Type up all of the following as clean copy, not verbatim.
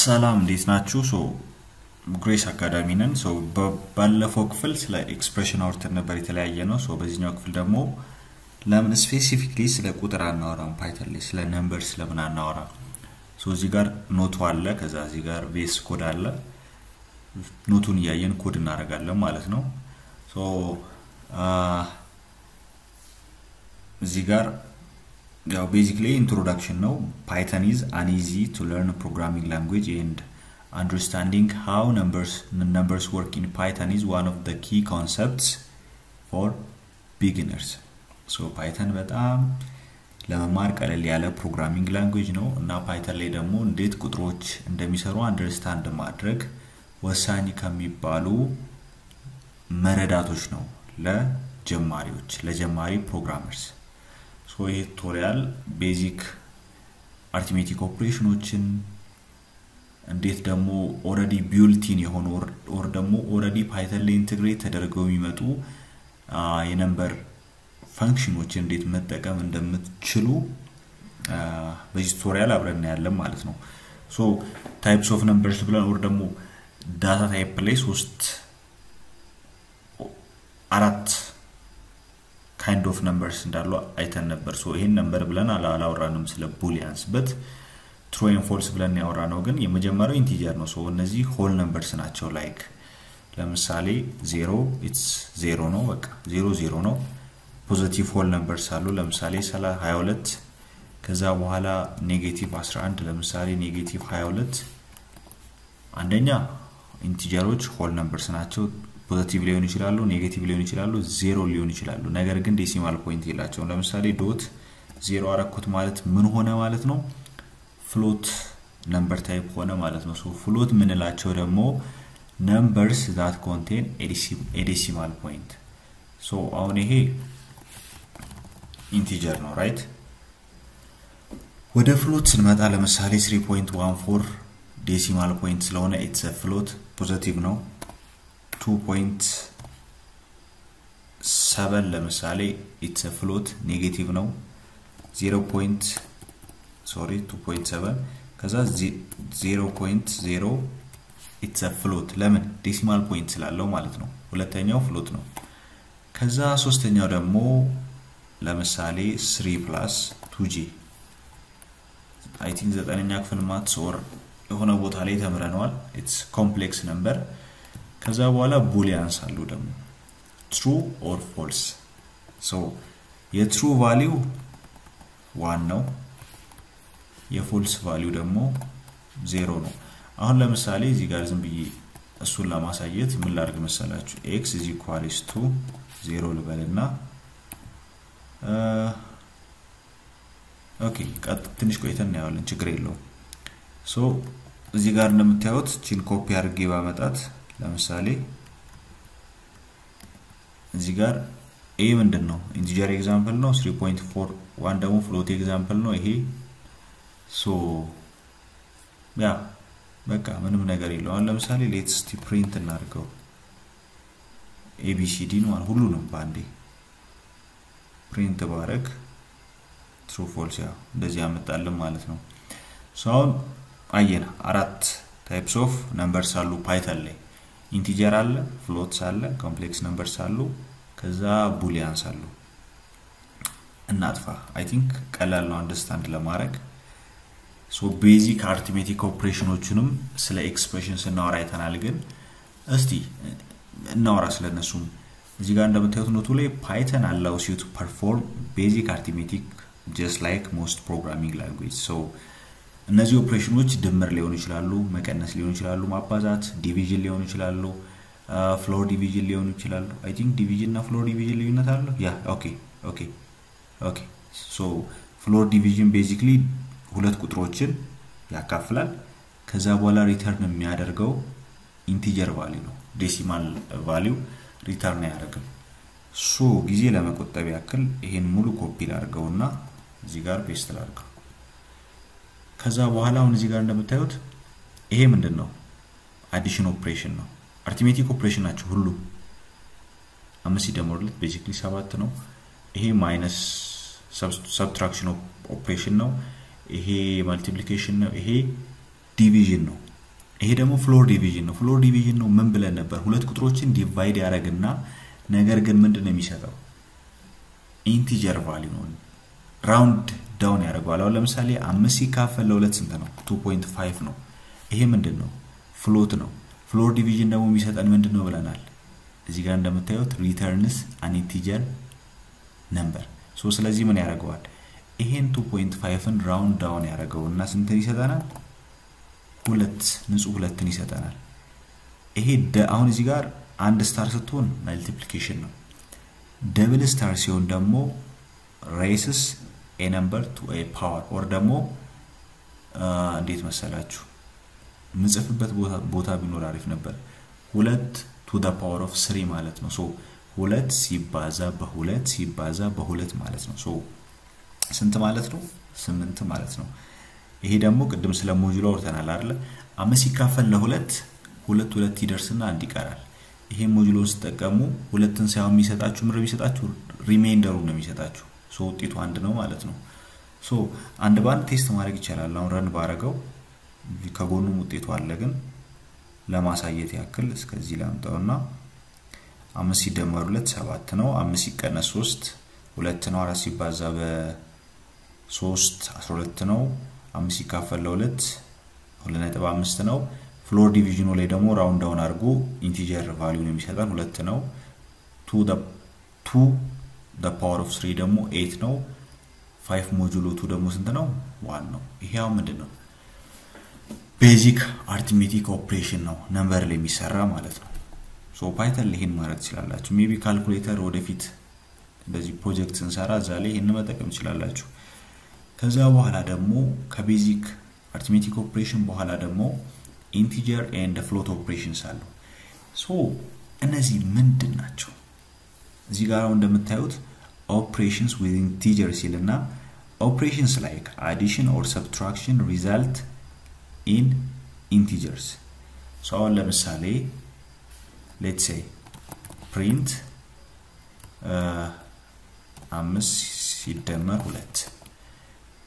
ሰላም እንዴት ናችሁ? ግሬስ አካዳሚ ነን። ባለፈው ክፍል ስለ ኤክስፕሬሽን አውርተን ነበር የተለያየ ነው። በዚህኛው ክፍል ደግሞ ለምን ስፔሲፊክሊ ስለ ቁጥር አናወራም ፓይተን ላይ ስለ ነምበርስ ለምን አናወራ? እዚህ ጋር ኖቱ አለ፣ ከዛ እዚህ ጋር ቬስ ኮድ አለ። ኖቱን ያየን ኮድ እናደርጋለን ማለት ነው። እዚህ ጋር basically introduction no Python is an easy to learn programming language and understanding how numbers work in Python is one of the key concepts for beginners. Python በጣም ለመማር ቀለል ያለ ፕሮግራሚንግ ላንጉዌጅ ነው እና ፓይተን ላይ ደግሞ እንዴት ቁጥሮች እንደሚሰሩ አንደርስታንድ ማድረግ ወሳኝ ከሚባሉ መረዳቶች ነው ለጀማሪ ፕሮግራመርስ። ይሄ ቱቶሪያል ቤዚክ አርithmetic ኦፕሬሽኖችን እንዴት ደግሞ ኦሬዲ ቢልት ኢን የሆኑ ኦር ደግሞ ኦሬዲ ፓይተን ላይ ኢንተግሬት ተደርገው የሚመጡ የነምበር ፈንክሽኖችን እንዴት መጠቀም እንደምትችሉ በዚህ ቱቶሪያል አብረን ያለን ማለት ነው። ታይፕስ ኦፍ ነምበርስ ብለን ኦር ደግሞ ዳታ ታይፕ ላይ አራት kind of numbers እንዳሉ አይተን ነበር። ይሄን ነምበር ብለን አላወራንም ስለ booleans but true and false ብለን ያወራነው ግን የመጀመሪያው ኢንቲጀር ነው። እነዚህ whole numbers ናቸው። like ለምሳሌ 0 it's 0 ነው፣ በቃ 0 ነው። positive whole numbers አሉ ለምሳሌ 22 ከዛ በኋላ ኔጌቲቭ 11 ለምሳሌ ኔጌቲቭ 22 አንደኛ ኢንቲጀሮች whole numbers ናቸው። ፖዚቲቭ ሊሆን ይችላሉ፣ ኔጌቲቭ ሊሆን ይችላሉ፣ ዜሮ ሊሆን ይችላሉ። ነገር ግን ዴሲማል ፖይንት የላቸውም። ለምሳሌ ዶት 0 አረኩት ማለት ምን ሆነ ማለት ነው? ፍሎት ነምበር ታይፕ ሆነ ማለት ነው። ፍሎት ምንላቸው ደግሞ numbers that contain a decimal point. አሁን ይሄ ኢንቲጀር ነው ራይት። ወደ ፍሎት ስንመጣ ለምሳሌ 3.14 ዴሲማል ፖይንት ስለሆነ it's a float ፖዚቲቭ ነው። 2.7 ለምሳሌ it's a float ኔጌቲቭ ነው። 2.7 ከዛ 0.0 it's a float ለምን ዴሲማል ፖይንት ስላለው ማለት ነው። ሁለተኛው ፍሎት ነው። ከዛ ሶስተኛው ደግሞ ለምሳሌ 3 plus 2g I think 9ኛ ክፍል ማትስ ኦር የሆነ ቦታ ላይ ተምረናል። it's complex number። ከዛ በኋላ booleans አሉ ደግሞ true or false. የtrue value 1 ነው፣ የfalse value ደግሞ 0 ነው። አሁን ለምሳሌ እዚህ ጋር ዝም ብዬ እሱን ለማሳየት ምን ላድርግ መሰላችሁ? x = 0 ልበልና ኦኬ ትንሽ ቆይተን እናያለን፣ ችግር የለውም። እዚህ ጋር እንደምታዩት ቺን ኮፒ አድርጌ ባመጣት ለምሳሌ እዚህ ጋር a ምንድነው ኢንቲጀር ኤግዛምፕል ነው። 3.41 ደግሞ ፍሎት ኤግዛምፕል ነው ይሄ። በቃ ምንም ነገር የለው። አሁን ለምሳሌ ሌትስ ፕሪንት እናድርገው abcd ነው ሁሉንም ባንዴ ፕሪንት ባረግ true false እንደዚህ ያመጣልን ማለት ነው። አሁን አየና አራት ታይፕስ ኦፍ ነምበርስ አሉ ፓይተን ላይ። ኢንቲጀር አለ፣ ፍሎትስ አለ፣ ኮምፕሌክስ ነምበርስ አሉ፣ ከዛ booleans አሉ። እናጥፋ I think ቀላል ነው አንደርስታንድ ለማድረግ። ቤዚክ አርithmetic ኦፕሬሽኖችንም ስለ ኤክስፕሬሽንስ እናወራ አይተናል። ግን እስቲ እናወራ ስለነሱም። እዚህ ጋር እንደምታዩት ኖቱ ላይ Python allows you to perform basic arithmetic just like most programming language. እነዚህ ኦፕሬሽኖች ድምር ሊሆኑ ይችላሉ፣ መቀነስ ሊሆኑ ይችላሉ፣ ማባዛት ዲቪዥን ሊሆኑ ይችላሉ፣ ፍሎር ዲቪዥን ሊሆኑ ይችላሉ። I think ዲቪዥን እና ፍሎር ዲቪዥን ልዩነት አለው። ኦኬ ፍሎር ዲቪዥን ቤዚክሊ ሁለት ቁጥሮችን ያካፍላል። ከዛ በኋላ ሪተርን የሚያደርገው ኢንቲጀር ቫልዩ ነው፣ ዴሲማል ቫልዩ ሪተርን ያደርጋል። ጊዜ ለመቆጠብ ያክል ይሄን ሙሉ ኮፒ ላድርገውና እዚህ ጋር ፔስት ላድርገው። ከዛ በኋላ አሁን እዚህ ጋር እንደምታዩት ይሄ ምንድነው? አዲሽን ኦፕሬሽን ነው። አርithmetic ኦፕሬሽን ናቸው ሁሉ። 5 ሲደመሩለት ቤዚክሊ 7 ነው። ይሄ ማይነስ ሰብትራክሽን ኦፕሬሽን ነው። ይሄ ማልቲፕሊኬሽን ነው። ይሄ ዲቪዥን ነው ይሄ ደግሞ ፍሎር ዲቪዥን ነው ፍሎር ዲቪዥን ነው ምን ብለን ነበር ሁለት ቁጥሮችን ዲቫይድ ያደርግና ነገር ግን ምንድነው የሚሰጠው ኢንቲጀር ቫልዩ ነው ራውንድ ዳውን ያደርጋል አሁን ለምሳሌ 5 ሲካፈል ለ2 ስንት ነው 2.5 ነው ይሄ ምንድነው ፍሎት ነው ፍሎር ዲቪዥን ደግሞ የሚሰጠን ምንድነው ብለናል እዚህ ጋር እንደምታዩት ሪተርንስ አን ኢንቲጀር ነምበር ሶ ስለዚህ ምን ያደርጋል ይሄን 2.5ን ራውንድ ዳውን ያደርገውና ስንት ይሰጠናል ሁለት ንጹህ ሁለትን ይሰጠናል ይሄ አሁን እዚህ ጋር አንድ ስታር ስትሆን መልቲፕሊኬሽን ነው ደብል ስታር ሲሆን ደግሞ raises a number to a power or ደግሞ እንዴት መሰላችሁ ምጽፍበት ቦታ ቢኖር አሪፍ ነበር 2 to the power of 3 ማለት ነው ሶ 2 ሲባዛ በ2 ማለት ነው ሶ ስንት ማለት ነው 8 ማለት ነው ይሄ ደግሞ ቅድም ስለ ሞጁሎ ወርተናል አይደል 5 ሲካፈል ለ2 2 ይደርስና አንድ ይቀራል ይሄ ሞጁሎን ተጠቀሙ ሁለትን ሳይሆን የሚሰጣችሁ ምንም ይሰጣችሁ ሪሜይንደሩን ነው የሚሰጣችሁ ሶ ውጤቱ አንድ ነው ማለት ነው ሶ አንድ ባንድ ቴስት ማድረግ ይችላል አሁን ረን ባረጋው ከጎኑ ውጤቱ አለ ግን ለማሳየት ያክል እስከዚህ ላምጣውና 5 ሲደመር 2 7 ነው 5 ሲቀነስ 3 2 ነው 4 ሲባዛ በ3 12 ነው 5 ሲካፈል ለ2 2.5 ነው ፍሎር ዲቪዥኑ ላይ ደግሞ ራውንድ ዳውን አድርጎ ኢንቲጀር ቫልዩ ነው የሚሰጠን 2 ነው 2 the power of 3 ደግሞ 8 ነው 5 ሞጁሎ 2 ደግሞ ስንት ነው 1 ነው ይሄው ምንድነው ቤዚክ አርithmetic ኦፕሬሽን ነው ነምበር ላይ የሚሰራ ማለት ነው ሶ ፓይተን ለይሄን ማድረግ ትችላላችሁ ሜቢ ካልኩሌተር ወደፊት በዚህ ፕሮጀክት እንሰራ ዛሬ ይሄን መጠቀም ትችላላችሁ ከዛ በኋላ ደግሞ ከቤዚክ አርithmetic ኦፕሬሽን በኋላ ደግሞ ኢንቲጀር ኤንድ ፍሎት ኦፕሬሽንስ አሉ ሶ እነዚህ ምንድን ናቸው እዚህ ጋር እንደምታዩት operations with integers ይልና operations like addition or subtraction result in integers so ለምሳሌ let's say print 5 ሲደመር 2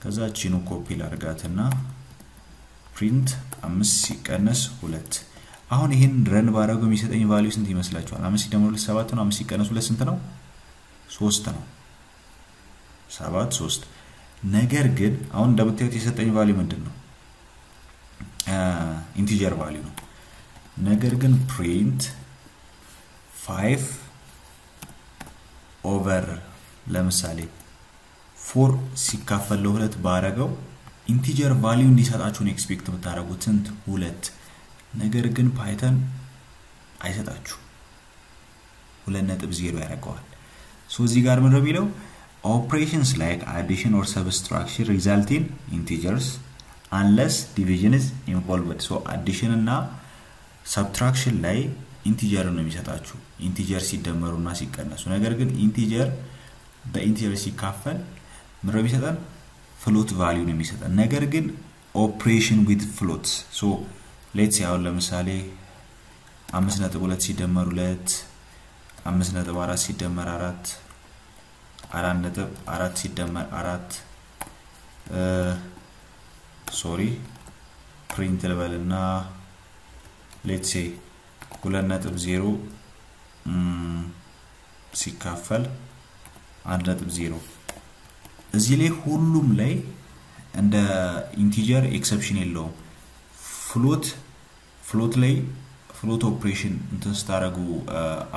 ከዛቺኑ ኮፒ ላድርጋትና print 5 ሲቀነስ 2 አሁን ይሄን ረን ባረጋው የሚሰጠኝ ቫልዩ ስንት ይመስላችኋል 5 ሲደመር 2 7 ነው 5 ሲቀነስ 2 ስንት ነው 3 ነው 7 3 ነገር ግን አሁን እንደምታዩት የሰጠኝ ቫልዩ ምንድነው ኢንቲጀር ቫልዩ ነው ነገር ግን print 5 over ለምሳሌ 4 ሲካፈል ለ2 ባረጋው ኢንቲጀር ቫልዩ እንዲሰጣችሁ ኤክስፔክት ብታረጉት ስንት 2 ነገር ግን ፓይተን አይሰጣችሁ 2.0 ያደርገዋል ሶ እዚህ ጋር ምን ነው የሚለው operations like addition or subtraction result in integers unless division is involved so addition እና subtraction ላይ ኢንቲጀር ነው የሚሰጣችሁ ኢንቲጀር ሲደመሩና ሲቀነሱ ነገር ግን ኢንቲጀር በኢንቲጀር ሲካፈል ምን ነው የሚሰጠን ፍሎት ቫልዩ ነው የሚሰጠን ነገር ግን operation with floats so let's say አሁን ለምሳሌ 5.2 ሲደመር 2 5.4 ሲደመር 4 4.4 ሲደመር 4 sorry print ልበልና let's say 2.0 ሲካፈል 1.0 እዚህ ላይ ሁሉም ላይ እንደ ኢንቲጀር ኤክሰፕሽን የለውም ፍሎት ላይ ፍሎት ኦፕሬሽን እንትን ስታረጉ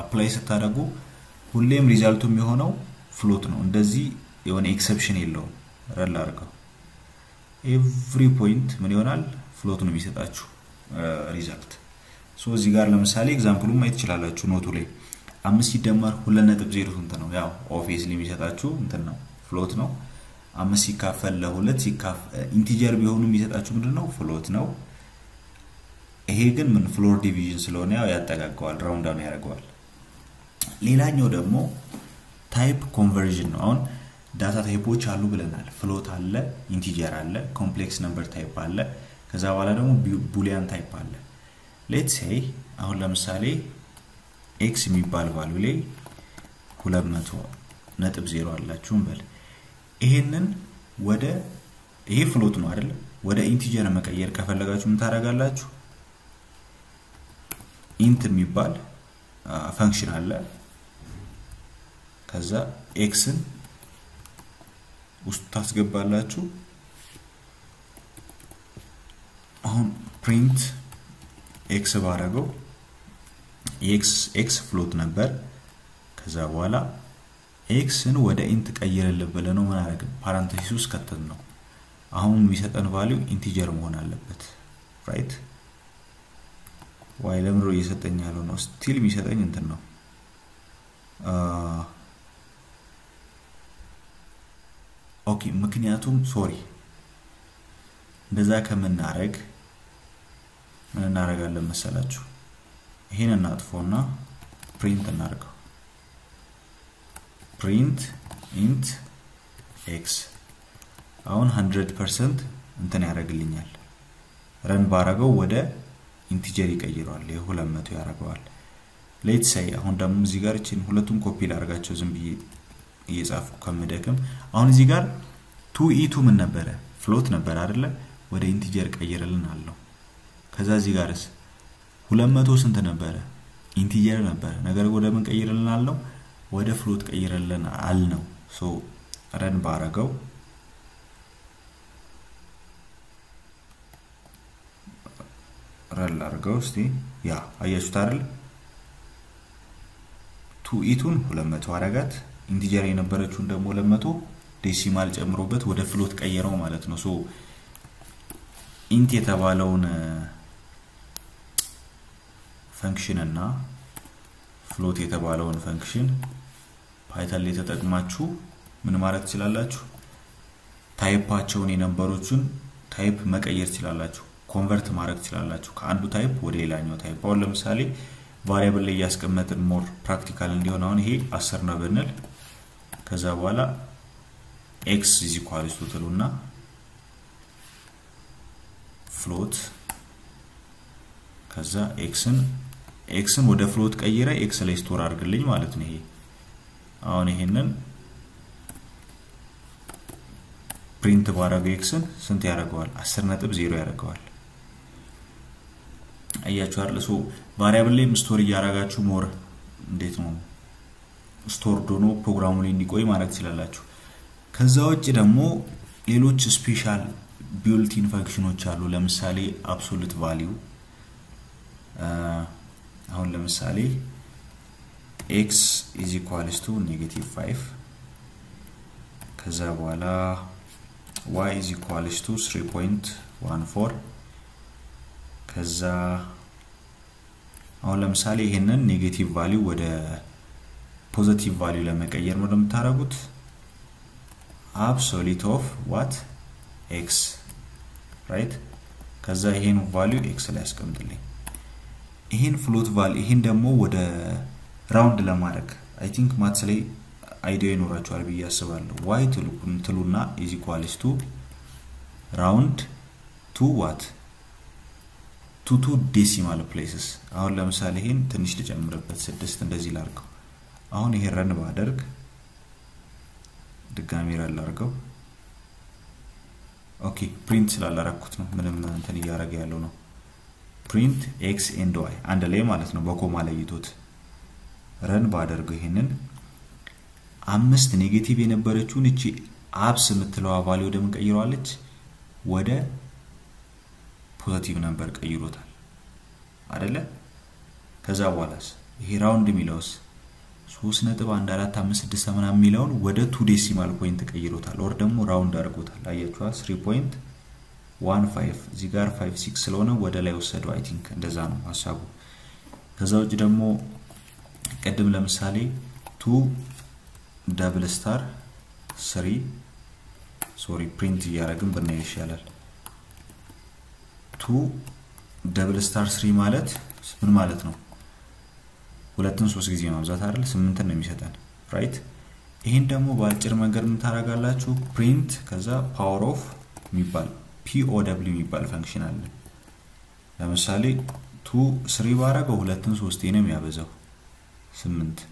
አፕላይ ስታረጉ ሁሌም ሪዛልቱ የሚሆነው ፍሎት ነው እንደዚህ የሆነ ኤክሰፕሽን የለውም ረላ አርጋው ኤቭሪ ፖይንት ምን ይሆናል ፍሎት ነው የሚሰጣችሁ ሪዛልት ሶ እዚህ ጋር ለምሳሌ ኤግዛምፕሉን ማየት ይችላልላችሁ ኖቱ ላይ 5 ሲደመር 2.0 ስንት ነው ያው ኦብቪየስሊ የሚሰጣችሁ እንትን ነው ፍሎት ነው 5 ሲካፈል ለ2 ሲካፈል ኢንቲጀር ቢሆኑ የሚሰጣችሁ ምንድነው ፍሎት ነው ይሄ ግን ምን ፍሎር ዲቪዥን ስለሆነ ያው ያጠጋጋዋል ራውንድ ዳውን ያደርጋል ሌላኛው ደግሞ ታይፕ ኮንቨርዥን ነው አሁን ዳታ ታይፖች አሉ ብለናል ፍሎት አለ ኢንቲጀር አለ ኮምፕሌክስ ነምበር ታይፕ አለ ከዛ በኋላ ደግሞ ቡሊያን ታይፕ አለ let's say አሁን ለምሳሌ x የሚባል ቫልዩ ላይ 200.0 አላችሁ እንበል ይሄንን ወደ ይሄ ፍሎት ነው አይደል ወደ ኢንቲጀር መቀየር ከፈለጋችሁ ምን ታረጋላችሁ int የሚባል ፈንክሽን አለ ከዛ xን ውስጥ ታስገባላችሁ አሁን print x ባረገው x ፍሎት ነበር ከዛ በኋላ xን ወደ int ቀይረልን ብለን ነው ማለት ፓራንቴሲስ ውስጥ ከተን ነው አሁን የሚሰጠን ቫልዩ ኢንቲጀር መሆን አለበት ራይት y ለምሮ እየሰጠኝ ያለው ነው ስቲል የሚሰጠኝ እንትን ነው ኦኬ ምክንያቱም ሶሪ እንደዛ ከመናረግ ምን እናረጋለን መሰላችሁ ይሄን እናጥፎና print እናርገው print int x አሁን 100% እንትን ያደርግልኛል run ባረገው ወደ ኢንቲጀር ይቀይራል የ200 ያደርገዋል let's say አሁን ደግሞ እዚህ ጋር እቺን ሁለቱም ኮፒ ላርጋቸው ዝም ብዬ እየጻፍኩ ከመደከም አሁን እዚህ ጋር 2e2 ምን ነበር ፍሎት ነበር አይደለ ወደ ኢንቲጀር ቀይረልን አለው ከዛ እዚህ ጋርስ 200 ስንት ነበር ኢንቲጀር ነበር ነገር ወደ ምን ቀይረልን አለው ወደ ፍሎት ቀይረልን አልነው ሶ run ባረገው run አርገው እስቲ ያ አያችሁት አይደል 2e2ን 200 አረጋት ኢንቲጀር የነበረችውን ደግሞ 200 ዴሲማል ጨምሮበት ወደ ፍሎት ቀየረው ማለት ነው ሶ int የተባለውን ፈንክሽን እና ፍሎት የተባለውን ፈንክሽን ፓይተን ላይ ተጠቅማችሁ ምን ማድረግ ትችላላችሁ ታይፓቸውን የነበሩትን ታይፕ መቀየር ትችላላችሁ ኮንቨርት ማድረግ ትችላላችሁ ከአንዱ ታይፕ ወደ ሌላኛው ታይፕ አሁን ለምሳሌ ቫሪያብል ላይ ያስቀመጥን ሞር ፕራክቲካል እንዲሆን አሁን ይሄ 10 ነው ብንል ከዛ በኋላ x = ትሉና ፍሎት ከዛ xን ወደ ፍሎት ቀይረ x ላይ ስቶር አድርግልኝ ማለት ነው ይሄ አሁን ይሄንን print ባረገው xን ስንት ያደርገዋል 10.0 ያደርገዋል አያችሁ አይደል ሶ ቫሪያብል ላይ ስቶር ያያረጋችሁ ሞር እንዴት ነው ስቶር ዶኖ ፕሮግራሙ ላይ እንዲቆይ ማለት ይችላልላችሁ ከዛ ውጪ ደግሞ ሌሎች ስፔሻል ቢልት-ኢን ፈንክሽኖች አሉ ለምሳሌ አብሶሉት ቫልዩ አሁን ለምሳሌ x = -5 ከዛ በኋላ y = 3.14 ከዛ አሁን ለምሳሌ ይሄንን ኔጌቲቭ ቫልዩ ወደ ፖዚቲቭ ቫልዩ ለመቀየር ነው እንደምታረጉት absolute of what x right ከዛ ይሄን ቫልዩ x ላይ አስቀምጥልኝ ይሄን ፍሎት ቫልዩ ይሄን ደግሞ ወደ ራውንድ ለማድረግ I think ማትስ ላይ አይዲያ ይኖራችኋል ብዬ አስባለሁ y ትሉና = round to what to two decimal places አሁን ለምሳሌ ይሄን ትንሽ ልጨምርበት 6 እንደዚህ ላርገው አሁን ይሄ ረን ባደርግ ድጋሚ ረን አርገው ኦኬ print ስላላረኩት ነው ምንም እንትን ያያረጋ ያለው ነው print x and y አንድ ላይ ማለት ነው በኮማ ለይቶት ረን ባደርገው ይሄንን 5 ኔጌቲቭ የነበረችውን እቺ አብስ የምትለው ቫልዩ ደም ቀይሯለች ወደ ፖዚቲቭ ነበር ቀይሮታል አይደለ ከዛ በኋላስ ይሄ ራውንድ ሚለውስ 3.1456 ሚሊዮን ወደ 2 ዴሲማል ፖይንት ቀይሮታል ኦር ደግሞ ራውንድ አድርጎታል አያችኋ 3.15 እዚህ ጋር 56 ስለሆነ ወደ ላይ ወሰደው አይ ቲንክ እንደዛ ነው ሐሳቡ ከዛ ውጭ ደግሞ ቀደም ለምሳሌ 2 double star 3 ሶሪ print ያረግም በእናይ ይሻላል 2 double star 3 ማለት ምን ማለት ነው ሁለቱን 3 ጊዜ ማብዛት አይደል 8 ነው የሚሰጠን ራይት ይሄን ደግሞ ባጭር መንገድ ምን ታረጋላችሁ print ከዛ power of የሚባል pow የሚባል ፈንክሽን አለ ለምሳሌ 2 3 ባረገው ሁለቱን 3 ነው የሚያበዛው 8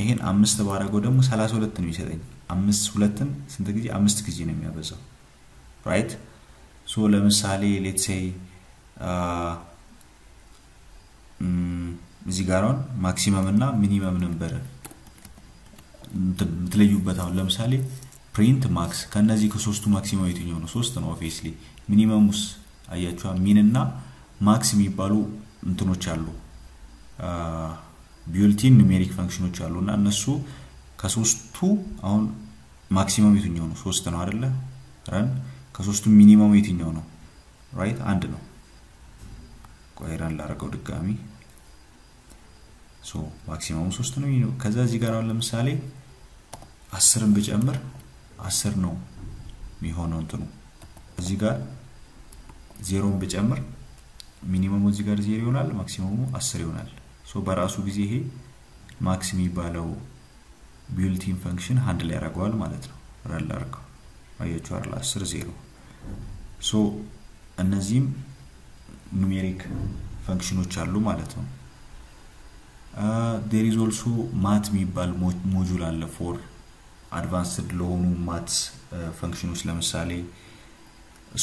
ይሄን 5 ባረገው ደግሞ 32 ነው የሚሰጠኝ 5 ሁለቱን ስንት ጊዜ 5 ጊዜ ነው የሚያበዛው ራይት ሶ ለምሳሌ let's say እዚህ ጋር አሁን ማክሲመም እና ሚኒመም ነበር እንትለዩበት አሁን ለምሳሌ ፕሪንት ማክስ ከነዚህ ከሶስቱ ማክሲመም የትኛው ነው 3 ነው ኦብቪየስሊ ሚኒመሙስ አያችሁ ሚን እና ማክስ የሚባሉ እንትኖች አሉ ቢልቲን ኑሜሪክ ፈንክሽኖች አሉና እነሱ ከሶስቱ አሁን ማክሲመም የትኛው ነው 3 ነው አይደለ ረን ከሶስቱ ሚኒመም የትኛው ነው ራይት አንድ ነው ቆይራን ላረጋው ድጋሚ ሶ ማክሲመም 3 ነው ከዛ እዚህ ጋር አሁን ለምሳሌ 10ን ብጨምር 10 ነው የሚሆነው እንትኑ እዚህ ጋር 0ን ብጨምር ሚኒመሙ እዚህ ጋር 0 ይሆናል ማክሲመሙ 10 ይሆናል ሶ በራሱ ጊዜ ይሄ ማክስ የሚባለው ቢልቲን ፈንክሽን ሃንድል ያደርጋል ማለት ነው ረን ላርገው አያችሁ አይደል 10 0 ሶ እነዚህም ኑሜሪክ ፈንክሽኖች አሉ ማለት ነው there is also math የሚባል ሞጁል አለ for advanced ለሆኑ maths ፈንክሽኖች ለምሳሌ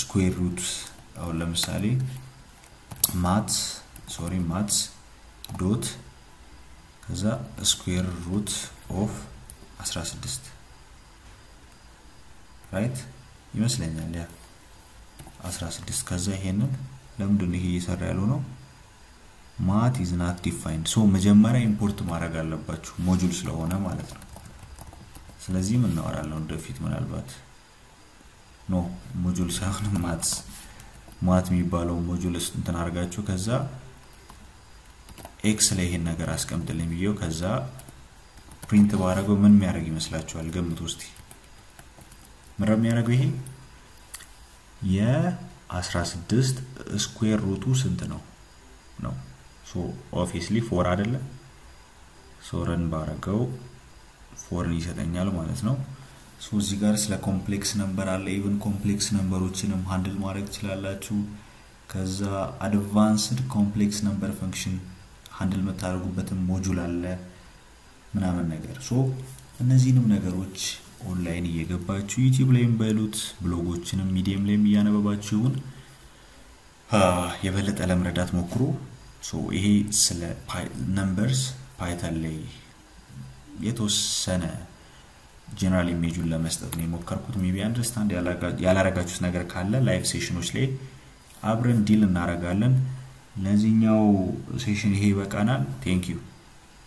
square root አሁን ለምሳሌ maths dot ከዛ square root of 16 right ይመስለኛል ያ 16 ከዛ ይሄንን ለምንድን ይሄ እየሰራ ያለው ነው math is not defined so መጀመሪያ ኢምፖርት ማድረግ አለባችሁ ሞጁል ስለሆነ ማለት ነው ስለዚህ ምን እናወራለን ወደፊት ምናልባት ኖ ሞጁል ሳይሆን ማት የሚባለው ሞጁል እንትን አርጋችሁ ከዛ x ላይ ይሄን ነገር አስቀምጥልኝ ብዬው ከዛ ፕሪንት ባረገው ምን የሚያደርግ ይመስላችኋል ገምቱ እስቲ ምንድነው የሚያደርገው ይሄ የ16 ስኩዌር ሩቱ ስንት ነው so obviously 4 አይደለ so run ባረገው 4 ይሰጠኛል ማለት ነው so እዚህ ጋር ስለ ኮምፕሌክስ ነምበር አለ ኢቭን ኮምፕሌክስ ነምበሮችንም ሃንድል ማድረግ ይችላልላችሁ ከዛ አድቫንስድ ኮምፕሌክስ ነምበር ፈንክሽን ሃንድል መታረጉበትም ሞጁል አለ ምናምን ነገር so እነዚህንም ነገሮች ኦንላይን እየገባችሁ YouTube ላይም ባይሉት ብሎጎችንም ሚዲየም ላይም ያነበባችሁን የበለጠ ለመረዳት ሞክሩ so ይሄ ስለ numbers Python ላይ የተወሰነ ጀነራል ኢሜጁን ለመስጠት ነው የሞከርኩት ሜቢ አንደርስታንድ ያላረጋችሁት ነገር ካለ ላይቭ ሴሽኖች ላይ አብረን ዲል እናረጋለን ለዚህኛው ሴሽን ይሄ በቃናል ቴንክ ዩ